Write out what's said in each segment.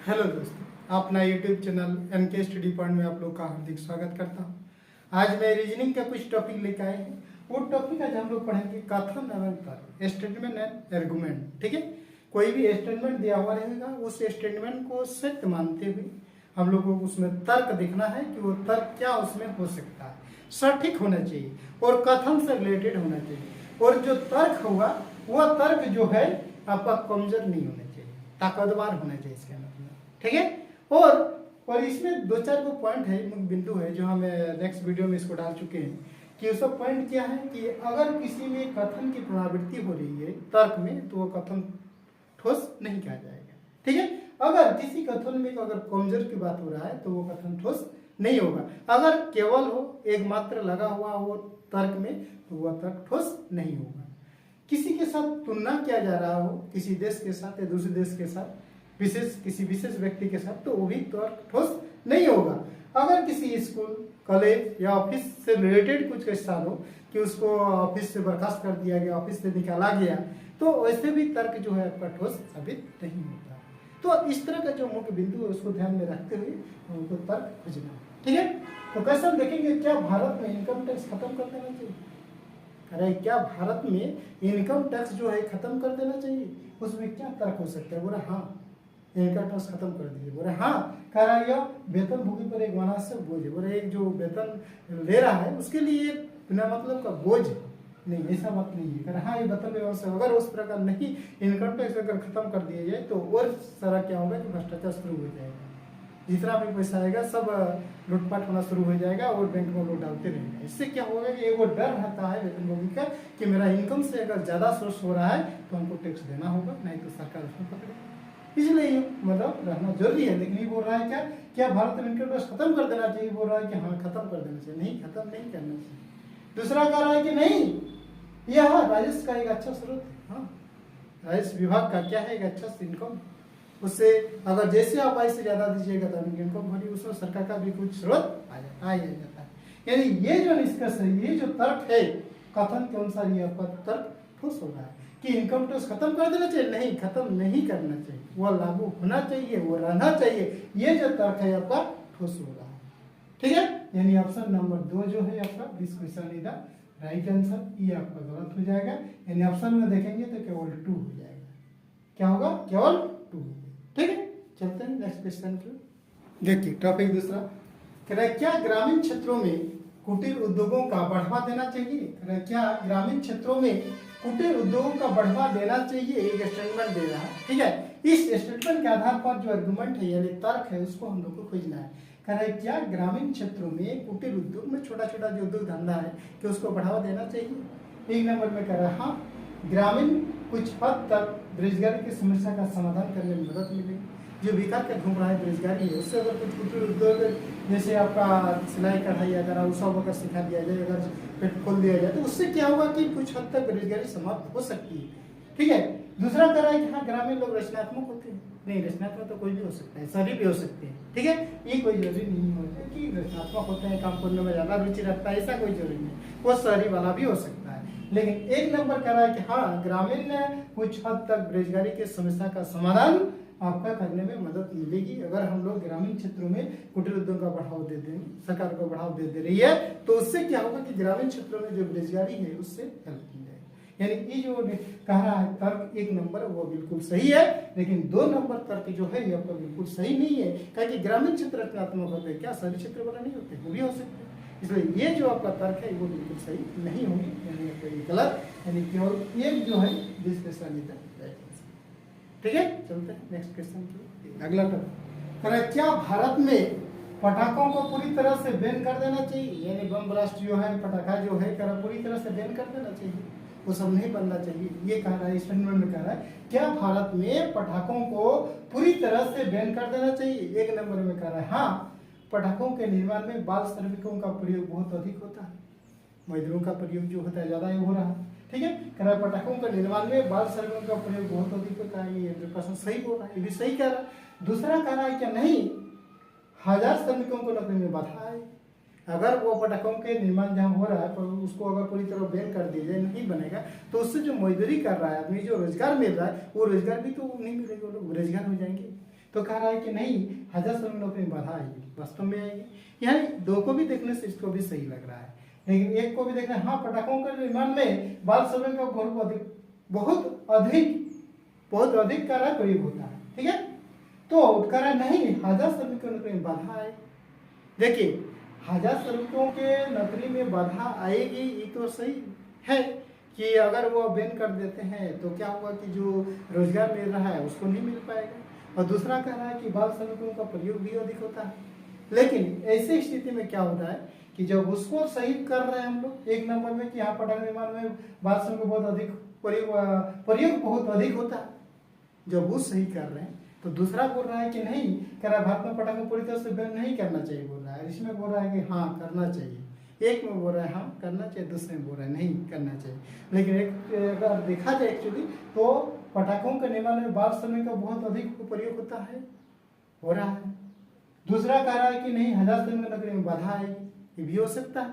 Hello दोस्तों, अपना YouTube channel NK study point में आप लोग का हार्दिक स्वागत करता हूँ। आज मैं रीजनिंग का कुछ टॉपिक लेकर आए हैं। वो टॉपिक आज हम लोग पढ़ेंगे कथन एवं तर्क, स्टेटमेंट एंड आर्गुमेंट। ठीक है, कोई भी स्टेटमेंट दिया हुआ रहेगा, उस स्टेटमेंट को सत्य मानते हुए हम लोग को उसमें तर्क देखना है कि वो तर्क क्या उसमें हो सकता है। सटीक होना चाहिए और कथन से रिलेटेड होना चाहिए, और जो तर्क होगा वह तर्क जो है आपका कमजोर नहीं होना चाहिए, ताकतवर होना चाहिए इसका मतलब। ठीक है, और इसमें दो चार को पॉइंट है, बिंदु है जो हम नेक्स्ट वीडियो में इसको डाल चुके हैं कि उसका पॉइंट क्या है कि अगर किसी में कथन की पुनरावृत्ति हो रही है तर्क में, तो वो कथन ठोस नहीं कहा जाएगा। ठीक है, अगर किसी कथन में अगर कमजोर की बात हो रहा है तो वो कथन ठोस नहीं होगा। अगर केवल हो एक मात्र लगा हुआ हो तर्क में तो वह तर्क ठोस नहीं होगा। किसी के साथ तुलना किया जा रहा हो, किसी देश के साथ या दूसरे देश के साथ, किसी विशेष व्यक्ति के साथ, तो वो भी तर्क ठोस नहीं होगा। अगर किसी स्कूल, कॉलेज या ऑफिस से रिलेटेड कुछ किस्सा हो कि उसको ऑफिस से बर्खास्त कर दिया गया, ऑफिस से निकाला गया, तो वैसे भी तर्क जो है आपका ठोस साबित नहीं होता। तो इस तरह का जो मुख्य बिंदु है उसको ध्यान में रखते हुए उनको तर्क खोजना। ठीक है, तो क्वेश्चन देखेंगे, क्या भारत में इनकम टैक्स खत्म कर देना चाहिए? अरे क्या भारत में इनकम टैक्स जो है खत्म कर देना चाहिए? उसमें क्या तर्क हो सकता है? बोला हाँ, इनकम टैक्स खत्म कर दीजिए। बोले हाँ, कह रहा है यह वेतनभोगी पर एक अनावश्यक बोझ है। बोले एक जो वेतन ले रहा है उसके लिए एक बिना मतलब का बोझ नहीं, ऐसा बात नहीं है। कह रहा हाँ, ये वेतन व्यवस्था अगर उस प्रकार नहीं इनकम टैक्स अगर खत्म कर दिया जाए तो और सारा क्या होगा कि भ्रष्टाचार शुरू हो जाएगा। जितना भी पैसा आएगा सब लूटपाट होना शुरू हो जाएगा और बैंक में लोग डालते रहेंगे। इससे क्या होगा कि एक वो डर रहता है वेतनभोगी का कि मेरा इनकम से अगर ज्यादा सोर्स हो रहा है तो हमको टैक्स देना होगा, नहीं तो सरकार उसमें पकड़ेगी। इसलिए मतलब रहना जरूरी है। लेकिन ये बोल रहा है क्या भारत में इनकम टैक्स खत्म कर देना चाहिए? बोल रहा है कि हाँ खत्म कर देना चाहिए। नहीं, खत्म नहीं करना चाहिए। दूसरा कह रहा है कि नहीं, यह राजस्व का एक अच्छा स्रोत है। हाँ, राजस्व विभाग का क्या है, एक अच्छा इनकम, उससे अगर जैसे आप आय से ज्यादा दीजिएगा तो इनकम भरी, उसमें सरकार का भी कुछ स्रोत आ जाता है। यानी ये जो निष्कर्ष है, ये जो तर्क है कथन के अनुसार, ये आपका तर्क ठोस हो रहा है कि इनकम टैक्स खत्म कर देना चाहिए। नहीं, खत्म नहीं करना चाहिए, वो लागू होना चाहिए, वो रहना चाहिए। ये जो तर्क है आपका ठोस हो रहा है। ठीक है, यानी ऑप्शन नंबर 2 जो है आपका this question is the right answer, ये आपका गलत हो जाएगा। यानी ऑप्शन में देखेंगे तो केवल 2 हो जाएगा। क्या होगा? केवल 2। ठीक है, चलते हैं नेक्स्ट क्वेश्चन की। देखिए टॉपिक दूसरा कह रहा है, क्या ग्रामीण क्षेत्रों में कुटीर उद्योगों का बढ़ावा देना चाहिए? कह रहा है क्या ग्रामीण क्षेत्रों में कुटीर उद्योगों का बढ़ावा देना चाहिए? एक स्टेटमेंट दे रहा है। ठीक है, इस स्टेटमेंट के आधार पर जो आर्गुमेंट है यानी तर्क है उसको हम लोग को खोजना है। कह रहा है क्या ग्रामीण क्षेत्रों में कुटीर उद्योग में छोटा छोटा जो उद्योग धंधा है कि उसको बढ़ावा देना चाहिए? एक नंबर में कह रहा है हाँ, ग्रामीण कुछ हद तक बेरोजगारी की समस्या का समाधान करने में मदद मिलेगी। जो बेकार का घूम रहा है बेरोजगारी है, उससे अगर कुछ कुटीर उद्योग जैसे आपका सिलाई कढ़ाई अगर वो सब अगर सिखा दिया जाए, अगर पेट खोल दिया जाए, तो उससे क्या होगा कि कुछ हद तक बेरोजगारी समाप्त हो सकती है। ठीक है, दूसरा कह रहा है कि हाँ ग्रामीण लोग रचनात्मक होते हैं। नहीं, रचनात्मक तो कोई भी हो सकता है, सभी भी हो सकते हैं। ठीक है, ये कोई जरूरी नहीं होता कि रचनात्मक होते हैं, काम करने में ज्यादा रुचि रखता है, ऐसा कोई जरूरी नहीं। वो शहरी वाला भी हो सकता है। लेकिन एक नंबर कह रहा है कि हाँ ग्रामीण कुछ हद तक बेरोजगारी की समस्या का समाधान आपका करने में मदद मिलेगी अगर हम लोग ग्रामीण क्षेत्रों में कुटीर उद्योग का बढ़ावा दे देंगे, सरकार को बढ़ावा दे रही है, तो उससे क्या होगा कि ग्रामीण क्षेत्रों में जो बेरोजगारी है उससे हेल्प मिल जाएगी। यानी ये जो कह रहा है तर्क एक नंबर वो बिल्कुल सही है, लेकिन 2 नंबर तर्क जो है ये आपका बिल्कुल सही नहीं है। क्योंकि ग्रामीण क्षेत्र रचनात्मक होते हैं, क्या शहरी क्षेत्र वाला नहीं होते? वो भी हो सकते हैं। इसलिए ये जो आपका तर्क है वो बिल्कुल सही नहीं होगी, यानी आपका गलत, यानी केवल एक जो है डिस्कशन इधर। ठीक है, चलते हैं नेक्स्ट क्वेश्चन की। अगला टॉपिक, क्या भारत में पटाखों को पूरी तरह से बैन कर देना चाहिए? यानी बम ब्लास्ट जो है, पटाखा जो है पूरी तरह से बैन कर देना चाहिए, वो सब नहीं बनना चाहिए। ये कह रहा है स्टेटमेंट में, कह रहा है क्या भारत में पटाखों को पूरी तरह से बैन कर देना चाहिए? एक नंबर में कह रहा है हाँ, पटाखों के निर्माण में बाल श्रमिकों का प्रयोग बहुत अधिक होता है, मजदूरों का प्रयोग जो होता है ज्यादा ही हो रहा है। ठीक है, कह रहा है पटाखों के निर्माण में बाल श्रमिकों का प्रयोग बहुत अधिक होता है। ये 100% सही बोल रहा है, ये भी सही कह रहा है। दूसरा कह रहा है क्या नहीं, 1000 श्रमिकों को नौकरी में बाधा है। अगर वो पटाखों के निर्माण जहाँ हो रहा है पर उसको अगर पूरी तरह बैन कर दिया जाए, नहीं बनेगा, तो उससे जो मजदूरी कर रहा है आदमी, जो रोजगार मिल रहा है वो रोजगार भी तो नहीं मिलेगा, लोग बेरोजगार हो जाएंगे। तो कह रहा है कि नहीं 1000 श्रमिक नौकरी में बाधा आएगी, वास्तव में आएगी। यानी दो को भी देखने से इसको भी सही लग रहा है, लेकिन एक को भी देखना है, हाँ पटाखों के निर्माण में बाल श्रमिक का बहुत अधिक कार्य प्रयोग होता है, ठीक है। तो कह रहा नहीं 1000 श्रमिकों की नौकरी में बाधा आए। देखिए 1000 श्रमिकों के नौकरी में बाधा आएगी, ये तो सही है कि अगर वो बैन कर देते हैं तो क्या होगा कि जो रोजगार मिल रहा है उसको नहीं मिल पाएगा। और दूसरा कह रहा है कि बाल श्रमिकों का प्रयोग भी अधिक होता है। लेकिन ऐसी स्थिति में क्या होता है कि जब उसको सही कर रहे हैं हम लोग एक नंबर में कि यहाँ पटाखा निर्माण में बाल श्रमिक बहुत अधिक प्रयोग बहुत अधिक होता है, जब वो सही कर रहे हैं तो दूसरा बोल रहा है कि नहीं, कह रहा है भारत में पटाखा पूरी तरह से बैन नहीं करना चाहिए बोल रहा है। इसमें बोल रहा है कि हाँ करना चाहिए, एक में बोल रहा है हाँ करना चाहिए, दूसरे में बोल रहा है नहीं करना चाहिए। लेकिन एक अगर देखा जाए एक्चुअली तो पटाखों के निर्माण में बाल श्रमिक का बहुत अधिक प्रयोग होता है, हो रहा है। दूसरा कह रहा है कि नहीं 1000 श्रमिक नौकरी में बाधा आएगी, ये भी हो सकता है,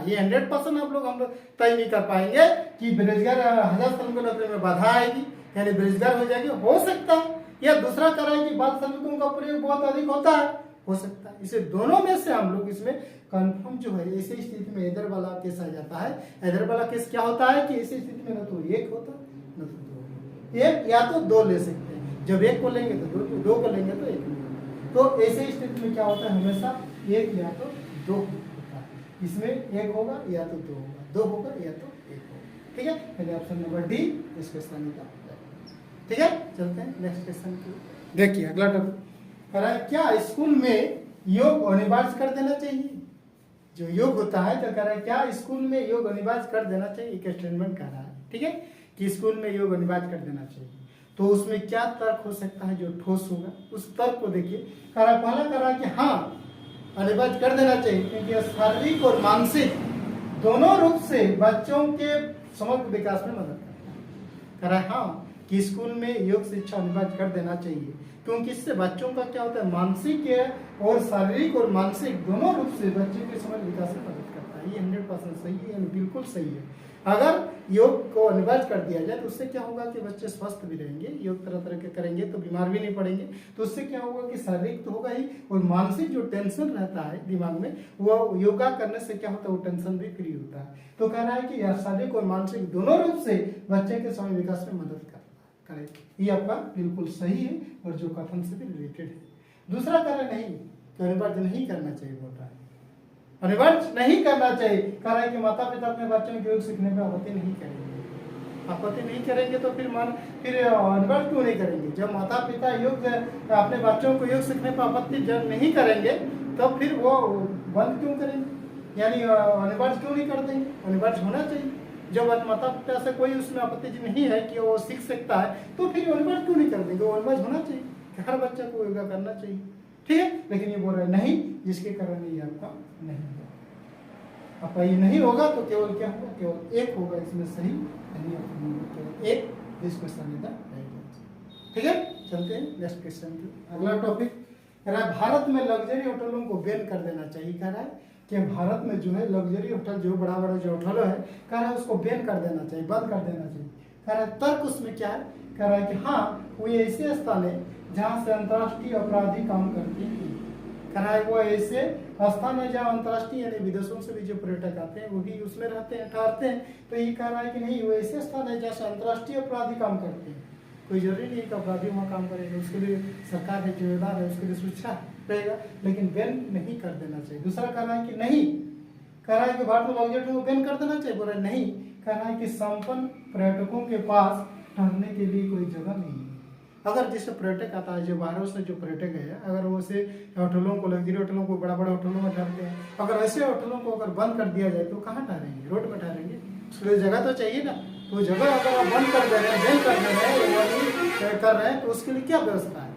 ये 100% हम लोग तय नहीं कर पाएंगे कि बेरोजगार 1000 श्रमिकों नौकरी में बाधा आएगी यानी बेरोजगार हो जाएगी, हो सकता है। या दूसरा कह रहा है कि बाल श्रमिकों का प्रयोग बहुत अधिक होता है, हो सकता है। इसे दोनों में से हम लोग इसमें कंफर्म जो है ऐसी स्थिति में इधर वाला केस आ जाता है। इधर वाला केस क्या होता है कि ऐसी स्थिति में न तो एक होता न तो दो, एक या तो दो ले सकते हैं। जब एक को लेंगे तो दो को लेंगे तो एक नहीं। तो ऐसी स्थिति में क्या होता है हमेशा एक या तो दो होता है, इसमें एक होगा या तो दो होगा, दो होगा या तो एक होगा, ठीक है। पहले ऑप्शन नंबर डी इस क्वेश्चन का, ठीक है। चलते हैं नेक्स्ट क्वेश्चन की। देखिए अगला टॉपिक कह रहा है क्या स्कूल में योग अनिवार्य कर देना चाहिए। जो योग होता है तो कह रहा है क्या स्कूल में योग अनिवार्य कर देना चाहिए, एक स्टेटमेंट कह रहा है, ठीक है, कि स्कूल में योग अनिवार्य कर देना चाहिए। तो उसमें क्या तर्क हो सकता है जो ठोस होगा, उस तर्क को देखिए। कह रहा है पहला कह रहा है कि हाँ अनिवार्य कर देना चाहिए क्योंकि शारीरिक और मानसिक दोनों रूप से बच्चों के समग्र विकास में मदद करता है। कह रहा है हाँ कि स्कूल में योग शिक्षा अनिवार्य कर देना चाहिए क्योंकि इससे बच्चों का क्या होता है मानसिक और शारीरिक और मानसिक दोनों रूप से बच्चे के समग्र विकास में मदद करता है। ये 100% सही है, बिल्कुल सही है। अगर योग को अनिवार्य कर दिया जाए तो उससे क्या होगा कि बच्चे स्वस्थ भी रहेंगे, योग तरह तरह के करेंगे तो बीमार भी नहीं पड़ेंगे। तो उससे क्या होगा कि शारीरिक तो होगा ही और मानसिक जो टेंशन रहता है दिमाग में वो योगा करने से क्या होता है वो टेंशन भी फ्री होता है। तो कह रहा है कि शारीरिक और मानसिक दोनों रूप से बच्चे के समय विकास में मदद करे। ये आपका बिल्कुल सही है और जो कथन से भी रिलेटेड है। दूसरा कह रहा है नहीं अनिवार्य नहीं करना चाहिए, बोल रहा है अनिवार्य नहीं करना चाहिए। कह रहा है कि माता पिता अपने बच्चों को योग सीखने में आपत्ति नहीं करेंगे। आपत्ति नहीं करेंगे तो फिर अनिवार्य क्यों नहीं करेंगे। जब माता पिता योग अपने बच्चों को योग सीखने पर आपत्ति जब नहीं करेंगे तो फिर वो बंद क्यों करेंगे, यानी अनिवार्य क्यों नहीं कर देंगे। अनिवार्य होना चाहिए। जब माता पिता से कोई उसमें आपत्ति नहीं है कि वो सीख सकता है तो फिर अनिवार्य क्यों नहीं कर देंगे। वो अनिवार्य होना चाहिए, हर बच्चा को योगा करना चाहिए, ठीक है। लेकिन ये बोल रहे हैं नहीं, जिसके कारण ये आपका नहीं होगा। आपका ये नहीं होगा तो केवल क्या होगा, केवल एक होगा इसमें सही, केवल एक। This question is the right answer, ठीक है। चलते हैं नेक्स्ट क्वेश्चन की। अगला टॉपिक कह रहा है भारत में लग्जरी होटलों को बैन कर देना चाहिए। कह रहा है कि भारत में जो है लग्जरी होटल जो बड़ा बड़ा जो होटल है कह रहा है उसको बैन कर देना चाहिए, बंद कर देना चाहिए। कह रहा है तर्क उसमें क्या है, कह रहा है कि हाँ वो ऐसे स्थान है जहाँ से अंतर्राष्ट्रीय अपराधी काम करते हैं। कह रहा है वो ऐसे स्थान है जहाँ अंतर्राष्ट्रीय यानी विदेशों से भी जो पर्यटक आते हैं वो भी उसमें रहते हैं, ठहरते हैं। तो ये कह रहा है कि नहीं वो ऐसे स्थान है जहाँ से अंतर्राष्ट्रीय अपराधी काम करते हैं। कोई जरूरी नहीं कि अपराधी वहाँ काम करेंगे, उसके लिए सरकार है, जिम्मेदार है, उसके लिए सुरक्षा रहेगा, लेकिन बैन नहीं कर देना चाहिए। दूसरा कह रहा है कि नहीं, कह रहा है कि भारत में लग्जरी को बैन कर देना चाहिए, बोल रहा है नहीं। कह रहा है कि संपन्न पर्यटकों के पास ठहरने के लिए कोई जगह नहीं है। अगर जैसे पर्यटक आता है, जो बाहरों से जो पर्यटक है, अगर वो से होटलों को लग्जरी होटलों को बड़ा बड़ा होटलों में ठहरते हैं, अगर ऐसे होटलों को अगर बंद कर दिया जाए तो कहाँ ठहरेंगे, रोड पर ठहरेंगे। उसके लिए जगह तो चाहिए ना। तो जगह अगर आप बंद कर दे रहे हैं, बैन कर दे रहे हैं, कर रहे हैं, तो उसके लिए क्या व्यवस्था है।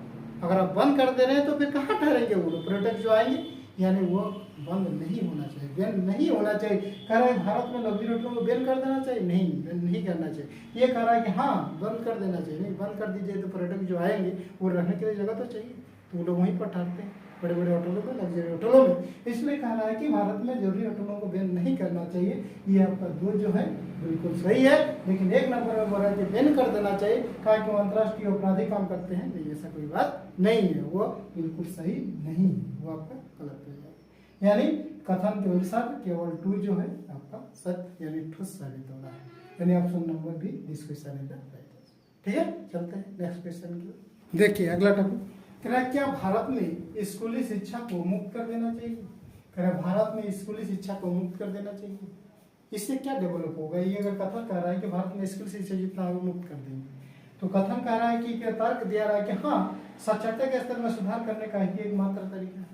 अगर आप बंद कर दे रहे हैं तो फिर कहाँ ठहरेंगे वो लोग, पर्यटक जो आएंगे। यानी वो बंद नहीं होना चाहिए, बैन नहीं होना चाहिए। कह रहा है भारत में लग्जरी होटलों को बैन कर देना चाहिए, नहीं बैन नहीं करना चाहिए। ये कह रहा है कि हाँ बंद कर देना चाहिए। नहीं बंद कर दीजिए तो पर्यटक जो आएंगे वो रहने के लिए जगह तो चाहिए, वो लोग वहीं पर ठहरते हैं, बड़े बड़े होटलों में, लग्जरी होटलों में। इसलिए कह रहा है कि भारत में जरूरी होटलों को बैन नहीं करना चाहिए। ये आपका दो जो है बिल्कुल सही है, लेकिन एक नंबर में बोल रहा है कि बैन कर देना चाहिए, कहा कि वो अंतर्राष्ट्रीय अपराधी काम करते हैं। नहीं, ऐसा कोई बात नहीं है, वो बिल्कुल सही नहीं है, वो आपका गलत हो जाएगा। यानी कथन के अनुसार केवल 2 जो है आपका सत्य यानी ठोस साबित हो रहा है, यानी option number B this question is the right answer. ठीक है, चलते हैं नेक्स्ट क्वेश्चन की ओर। देखिए अगला टॉपिक कह रहा है क्या भारत में स्कूली शिक्षा को मुक्त कर देना चाहिए। कह रहा है भारत में स्कूली शिक्षा को मुक्त कर देना चाहिए, इससे क्या डेवलप होगा। ये अगर कथन कह रहा है कि भारत में स्कूली शिक्षा जितना मुक्त कर देंगे, तो कथन कह रहा है कि तर्क दिया रहा है कि हाँ साक्षरता के स्तर में सुधार करने का ही एकमात्र तरीका है।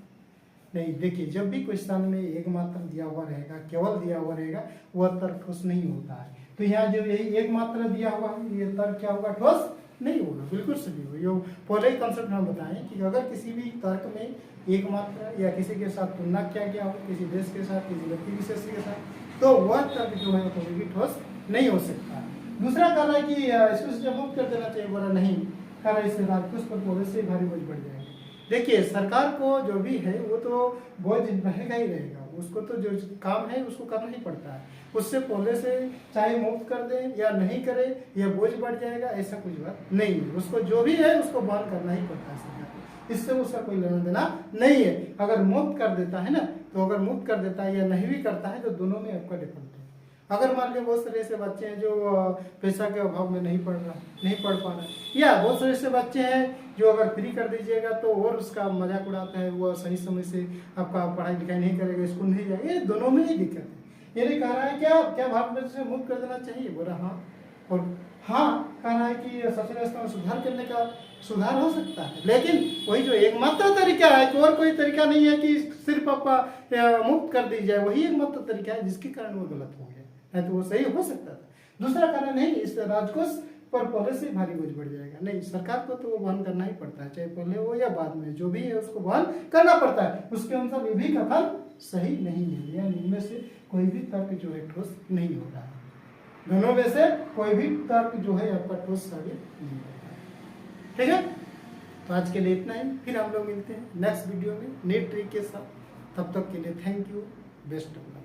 नहीं, देखिए जब भी क्वेश्चन में एकमात्र दिया हुआ रहेगा, केवल दिया हुआ रहेगा, वह तर्क ठोस नहीं होता है। तो यहाँ जो यही एकमात्र दिया हुआ है, ये तर्क क्या होगा, ठोस नहीं होगा, बिल्कुल सही होगा। यो पहले ही कंसेप्ट हम बताएं कि अगर किसी भी तर्क में एकमात्र या किसी के साथ तुलना किया गया हो, किसी देश के साथ, किसी व्यक्ति विशेष के साथ, तो वह तर्क जो है कभी भी ठोस नहीं हो सकता है। दूसरा कह रहा है कि इसको जब मुक्त कर देना चाहिए, बोला नहीं, कह रहा है इससे राजकोष पर पहले से भारी बोझ बढ़ जाएगा। देखिए सरकार को जो भी है वो तो बोझ रहेगा ही रहेगा, उसको तो जो काम है उसको करना ही पड़ता है। उससे पहले से चाहे मुक्त कर दे या नहीं करे, या बोझ बढ़ जाएगा, ऐसा कुछ बात नहीं है। उसको जो भी है उसको बहन करना ही पड़ता है सरकार को, इससे उसका कोई लेना देना नहीं है। अगर मुक्त कर देता है ना, तो अगर मुक्त कर देता है या नहीं भी करता है, तो दोनों में आपका डिफरेंट है। अगर मान लीजिए बहुत सारे ऐसे बच्चे हैं जो पैसा के अभाव में नहीं पढ़ पा रहा, या बहुत सारे ऐसे बच्चे हैं जो अगर फ्री कर दीजिएगा तो और उसका मजाक उड़ाता है, वो सही समय से आपका पढ़ाई लिखाई नहीं करेगा, स्कूल नहीं जाएगा, ये दोनों में ही दिक्कत है। ये नहीं कह रहा है क्या भारत में से मुक्त कर देना चाहिए, बोला हाँ, और हाँ कह रहा है कि शिक्षा व्यवस्था में सुधार हो सकता है, लेकिन वही जो एकमात्र तरीका है कि और कोई तरीका नहीं है कि सिर्फ आपका मुक्त कर दी जाए, वही एकमात्र तरीका है जिसके कारण वो गलत हो गया, नहीं तो वो सही हो सकता था। दूसरा कारण नहीं, इससे राजकोष पर पहले से भारी बोझ बढ़ जाएगा। नहीं, सरकार को तो वो वहन करना ही पड़ता है, चाहे पहले हो या बाद में, जो भी है उसको वहन करना पड़ता है। उसके अनुसार ये भी कथन सही नहीं है, यानी इनमें से कोई भी तर्क जो है ठोस नहीं हो रहा है। दोनों में से कोई भी तर्क जो है आपका ठोस साबित नहीं हो रहा है। ठीक है, तो आज के लिए इतना ही, फिर हम लोग मिलते हैं नेक्स्ट वीडियो में नई ट्रिक के साथ। तब तक के लिए thank you, best of luck.